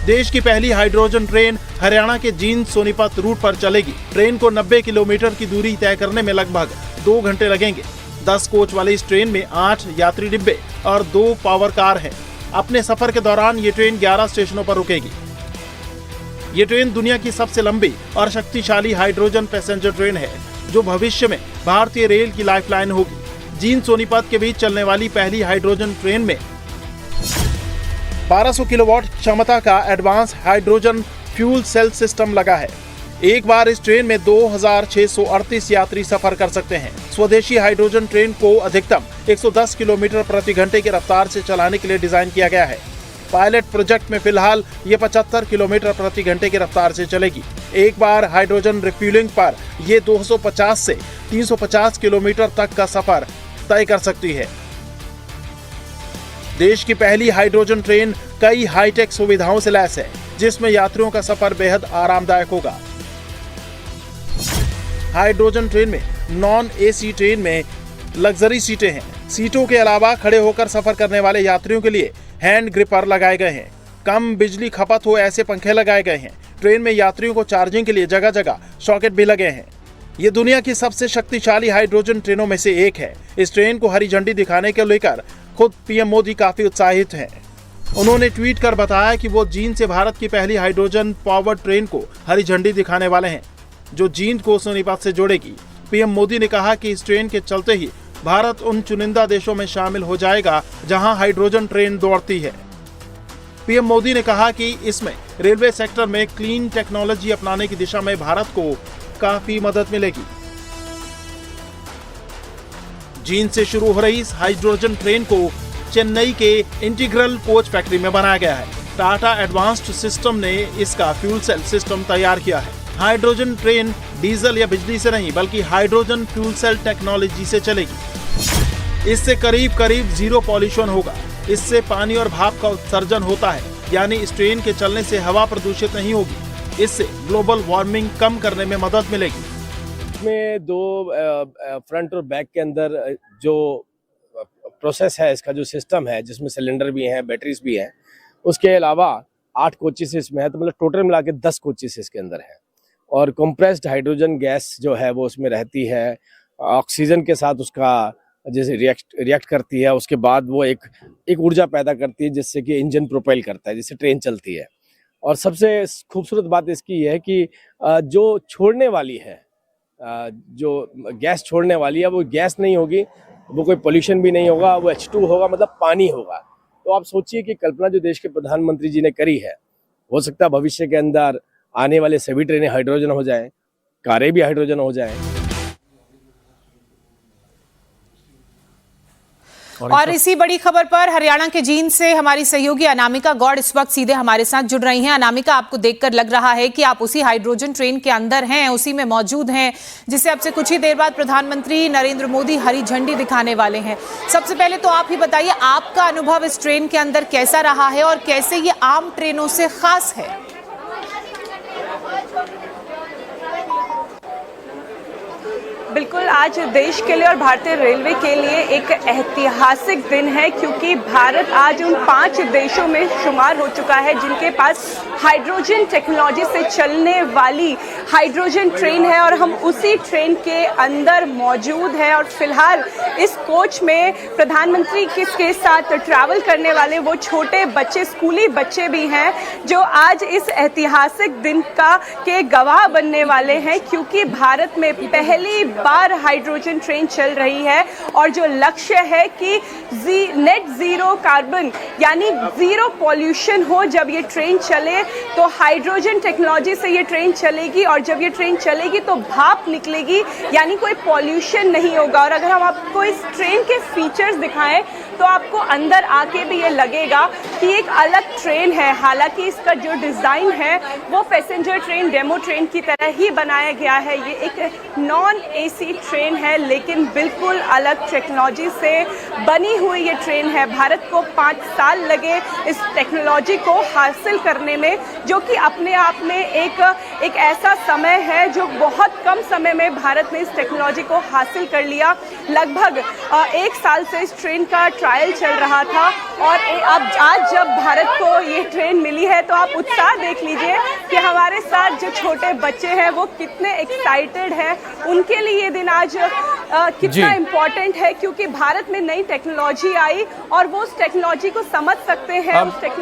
देश की पहली हाइड्रोजन ट्रेन हरियाणा के जींद सोनीपत रूट पर चलेगी। ट्रेन को 90 किलोमीटर की दूरी तय करने में लगभग 2 घंटे लगेंगे। 10 कोच वाली इस ट्रेन में 8 यात्री डिब्बे और 2 पावर कार हैं। अपने सफर के दौरान ये ट्रेन 11 स्टेशनों पर रुकेगी। ये ट्रेन दुनिया की सबसे लंबी और शक्तिशाली हाइड्रोजन पैसेंजर ट्रेन है, जो भविष्य में भारतीय रेल की लाइफलाइन होगी। जींद सोनीपत के बीच चलने वाली पहली हाइड्रोजन ट्रेन में 1200 किलोवाट क्षमता का advance hydrogen fuel cell system लगा है। एक बार इस ट्रेन में 2638 यात्री सफर कर सकते हैं। स्वदेशी हाइड्रोजन ट्रेन को अधिकतम 110 किलोमीटर प्रति घंटे की रफ्तार से चलाने के लिए डिजाइन किया गया है। पायलट प्रोजेक्ट में फिलहाल ये 75 किलोमीटर प्रति घंटे की रफ्तार से चलेगी। एक बार हाइड्रोजन रिफ्यूलिंग पर ये 250 से 350 किलोमीटर तक का सफर तय कर सकती है। देश की पहली हाइड्रोजन ट्रेन कई हाईटेक सुविधाओं से लैस है, जिसमें यात्रियों का सफर बेहद आरामदायक होगा। हाइड्रोजन ट्रेन में नॉन एसी ट्रेन में लग्जरी सीटें हैं। सीटों के अलावा खड़े होकर सफर करने वाले यात्रियों के लिए हैंड ग्रिपर लगाए गए हैं। कम बिजली खपत हो ऐसे पंखे लगाए गए हैं। ट्रेन में यात्रियों को चार्जिंग के लिए जगह जगह सॉकेट भी लगे हैं। ये दुनिया की सबसे शक्तिशाली हाइड्रोजन ट्रेनों में से एक है। इस ट्रेन को हरी झंडी दिखाने को लेकर खुद पीएम मोदी काफी उत्साहित हैं। उन्होंने ट्वीट कर बताया कि वो जींद से भारत की पहली हाइड्रोजन पावर्ड ट्रेन को हरी झंडी दिखाने वाले हैं, जो जींद को सोनीपत से जोड़ेगी। पीएम मोदी ने कहा कि इस ट्रेन के चलते ही भारत उन चुनिंदा देशों में शामिल हो जाएगा जहां हाइड्रोजन ट्रेन दौड़ती है। पीएम मोदी ने कहा कि इसमें रेलवे सेक्टर में क्लीन टेक्नोलॉजी अपनाने की दिशा में भारत को काफी मदद मिलेगी। जींद से शुरू हो रही इस हाइड्रोजन ट्रेन को चेन्नई के इंटीग्रल कोच फैक्ट्री में बनाया गया है। टाटा एडवांस्ड सिस्टम ने इसका फ्यूल सेल सिस्टम तैयार किया है। हाइड्रोजन ट्रेन डीजल या बिजली से नहीं, बल्कि हाइड्रोजन फ्यूल सेल टेक्नोलॉजी से चलेगी। इससे करीब करीब जीरो पॉल्यूशन होगा। इससे पानी और भाप का उत्सर्जन होता है, यानी इस ट्रेन के चलने से हवा प्रदूषित नहीं होगी। इससे ग्लोबल वार्मिंग कम करने में मदद मिलेगी। इसमें 2 फ्रंट और बैक के अंदर जो प्रोसेस है, इसका जो सिस्टम है, जिसमें सिलेंडर भी हैं, बैटरीज भी हैं, उसके अलावा 8 कोचेस इसमें है, तो मतलब टोटल मिला के 10 कोचेस इसके अंदर हैं। और कंप्रेस्ड हाइड्रोजन गैस जो है वो उसमें रहती है, ऑक्सीजन के साथ उसका जैसे रिएक्ट करती है, उसके बाद वो एक ऊर्जा पैदा करती है, जिससे कि इंजन प्रोपेल करता है, जिससे ट्रेन चलती है। और सबसे खूबसूरत बात इसकी है कि जो छोड़ने वाली है, जो गैस छोड़ने वाली है, वो गैस नहीं होगी, वो कोई पोल्यूशन भी नहीं होगा, वो H2 होगा, मतलब पानी होगा। तो आप सोचिए कि कल्पना जो देश के प्रधानमंत्री जी ने करी है, हो सकता है भविष्य के अंदर आने वाले सभी ट्रेनें हाइड्रोजन हो जाएं, कारें भी हाइड्रोजन हो जाएं। और इसी बड़ी खबर पर हरियाणा के जींद से हमारी सहयोगी अनामिका गौड़ इस वक्त सीधे हमारे साथ जुड़ रही हैं। अनामिका, आपको देखकर लग रहा है कि आप उसी हाइड्रोजन ट्रेन के अंदर हैं, उसी में मौजूद हैं, जिसे अब से कुछ ही देर बाद प्रधानमंत्री नरेंद्र मोदी हरी झंडी दिखाने वाले हैं। सबसे पहले तो आप ही बताइए, आपका अनुभव इस ट्रेन के अंदर कैसा रहा है और कैसे ये आम ट्रेनों से खास है? बिल्कुल, आज देश के लिए और भारतीय रेलवे के लिए एक ऐतिहासिक दिन है, क्योंकि भारत आज उन 5 देशों में शुमार हो चुका है जिनके पास हाइड्रोजन टेक्नोलॉजी से चलने वाली हाइड्रोजन ट्रेन है, और हम उसी ट्रेन के अंदर मौजूद हैं। और फिलहाल इस कोच में प्रधानमंत्री के साथ ट्रैवल करने वाले वो छोटे बच्चे, स्कूली बच्चे भी हैं, जो आज इस ऐतिहासिक दिन के गवाह बनने वाले हैं, क्योंकि भारत में पहली बार हाइड्रोजन ट्रेन चल रही है। और जो लक्ष्य है कि नेट जीरो कार्बन, यानी जीरो पॉल्यूशन हो जब ये ट्रेन चले, तो हाइड्रोजन टेक्नोलॉजी से ये ट्रेन चलेगी, और जब ये ट्रेन चलेगी तो भाप निकलेगी, यानी कोई पॉल्यूशन नहीं होगा। और अगर हम आपको इस ट्रेन के फीचर्स दिखाएं तो आपको अंदर आके भी ये लगेगा कि एक अलग ट्रेन है। हालांकि इसका जो डिज़ाइन है वो पैसेंजर ट्रेन, डेमो ट्रेन की तरह ही बनाया गया है। ये एक नॉन एसी ट्रेन है, लेकिन बिल्कुल अलग टेक्नोलॉजी से बनी हुई ये ट्रेन है। भारत को 5 साल लगे इस टेक्नोलॉजी को हासिल करने में, जो कि अपने आप में एक ऐसा समय है जो बहुत कम समय में भारत ने इस टेक्नोलॉजी को हासिल कर लिया। लगभग 1 साल से इस ट्रेन का ट्रायल चल रहा था और अब आज जब भारत को ये ट्रेन मिली है तो आप उत्साह देख लीजिए कि हमारे साथ जो छोटे बच्चे हैं वो कितने एक्साइटेड हैं। उनके लिए ये दिन आज कितना इम्पोर्टेंट है, क्योंकि भारत में नई टेक्नोलॉजी आई और वो उस टेक्नोलॉजी को समझ सकते हैं।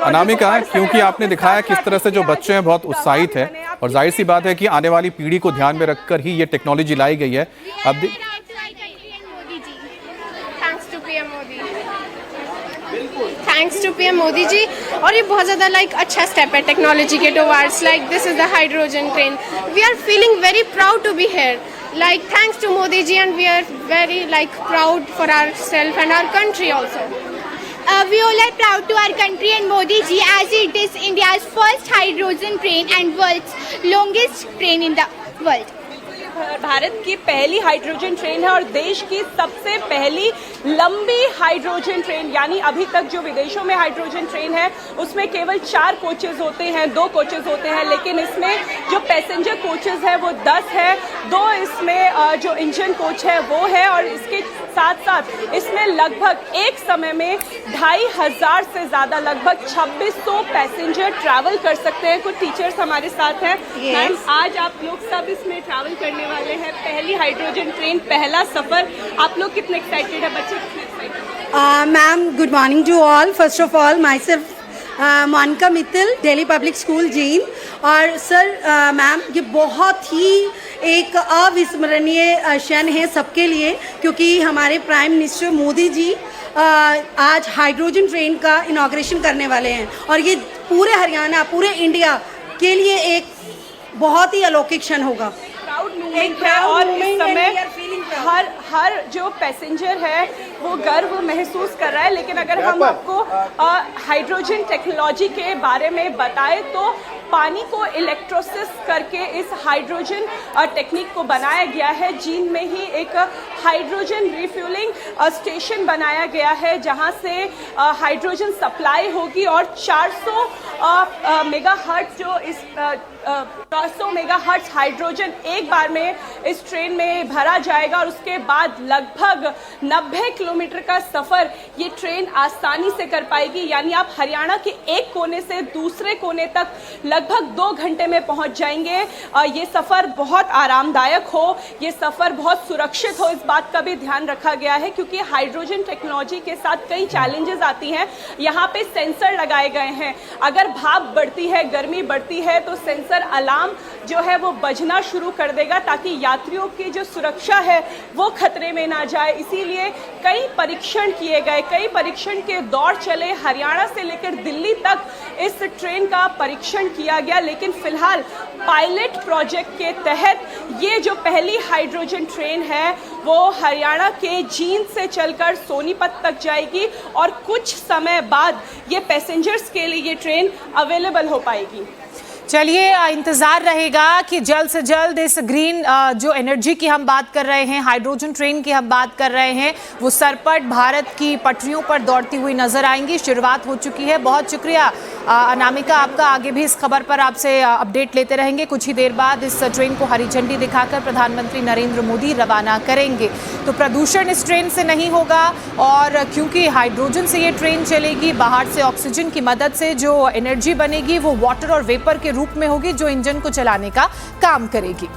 अनामिका, क्योंकि आपने दिखाया किस तरह से जो बच्चे हैं बहुत उत्साहित हैं और जाहिर सी बात है कि आने वाली पीढ़ी को ध्यान में रखकर ही ये टेक्नोलॉजी लाई गई है। अब thanks to PM Modi ji, और ये बहुत ज़्यादा अच्छा स्टेप है टेक्नोलॉजी के towards this is the hydrogen train. We are feeling very proud to be here, thanks to Modi ji, and we are very proud for ourselves and our country also. We all are proud to our country and Modi ji, as it is India's first hydrogen train and world's longest train in the world. Bharat की पहली hydrogen train है और देश की सबसे पहली लंबी hydrogen train, यानी अभी तक जो विदेशों में हाइड्रोजन ट्रेन है उसमें केवल 4 कोचेज होते हैं, 2 कोचेज होते हैं, लेकिन इसमें जो पैसेंजर कोचेज है वो 10 है, 2 इसमें जो इंजन कोच है वो है, और इसके साथ साथ इसमें लगभग एक समय में 2500 से ज़्यादा, लगभग 2600 पैसेंजर ट्रैवल कर सकते हैं। कुछ टीचर्स हमारे साथ हैं। मैम, आज आप लोग सब इसमें ट्रैवल करने वाले हैं, पहली हाइड्रोजन ट्रेन, पहला सफर, आप लोग कितने एक्साइटेड है? बच्चे कितने excited? Ma'am, good morning to all. First of all myself Monika Mittal, Delhi public school Jind. और सर मैम, ये बहुत ही एक अविस्मरणीय क्षण है सबके लिए, क्योंकि हमारे प्राइम मिनिस्टर मोदी जी आज हाइड्रोजन ट्रेन का इनॉग्रेशन करने वाले हैं, और ये पूरे हरियाणा, पूरे इंडिया के लिए एक बहुत ही अलौकिक क्षण होगा। प्राउड मूवमेंट है और इस समय हर जो पैसेंजर है वो गर्व महसूस कर रहा है। लेकिन अगर हम आपको हाइड्रोजन टेक्नोलॉजी के बारे में बताएं तो पानी को इलेक्ट्रोसिस करके इस हाइड्रोजन टेक्निक को बनाया गया है। जींद में ही एक हाइड्रोजन रिफ्यूलिंग स्टेशन बनाया गया है जहां से हाइड्रोजन सप्लाई होगी और 400 मेगाहर्ट्ज जो इस 400 मेगाहर्ट्ज हाइड्रोजन एक बार में इस ट्रेन में भरा जाएगा और उसके बाद लगभग 90 किलोमीटर का सफ़र ये ट्रेन आसानी से कर पाएगी। यानी आप हरियाणा के एक कोने से दूसरे कोने तक लगभग 2 घंटे में पहुंच जाएंगे। ये सफ़र बहुत आरामदायक हो, ये सफ़र बहुत सुरक्षित हो, इस बात का भी ध्यान रखा गया है, क्योंकि हाइड्रोजन टेक्नोलॉजी के साथ कई चैलेंजेस आती हैं। यहाँ पे सेंसर लगाए गए हैं, अगर भाप बढ़ती है, गर्मी बढ़ती है तो सेंसर अलार्म जो है वो बजना शुरू कर देगा, ताकि यात्रियों की जो सुरक्षा है वो खतरे में ना जाए। इसीलिए कई परीक्षण किए गए, कई परीक्षण के दौर चले, हरियाणा से लेकर दिल्ली तक इस ट्रेन का परीक्षण किया गया। लेकिन फिलहाल पायलट प्रोजेक्ट के तहत ये जो पहली हाइड्रोजन ट्रेन है वो हरियाणा के जींद से चलकर सोनीपत तक जाएगी और कुछ समय बाद ये पैसेंजर्स के लिए ये ट्रेन अवेलेबल हो पाएगी। चलिए, इंतजार रहेगा कि जल्द से जल्द इस ग्रीन जो एनर्जी की हम बात कर रहे हैं, हाइड्रोजन ट्रेन की हम बात कर रहे हैं, वो सरपट भारत की पटरियों पर दौड़ती हुई नजर आएंगी। शुरुआत हो चुकी है। बहुत शुक्रिया अनामिका आपका। आगे भी इस खबर पर आपसे अपडेट लेते रहेंगे। कुछ ही देर बाद इस ट्रेन को हरी झंडी दिखाकर प्रधानमंत्री नरेंद्र मोदी रवाना करेंगे। तो प्रदूषण इस ट्रेन से नहीं होगा, और क्योंकि हाइड्रोजन से ये ट्रेन चलेगी, बाहर से ऑक्सीजन की मदद से जो एनर्जी बनेगी वो वाटर और वेपर के रूप में होगी, जो इंजन को चलाने का काम करेगी।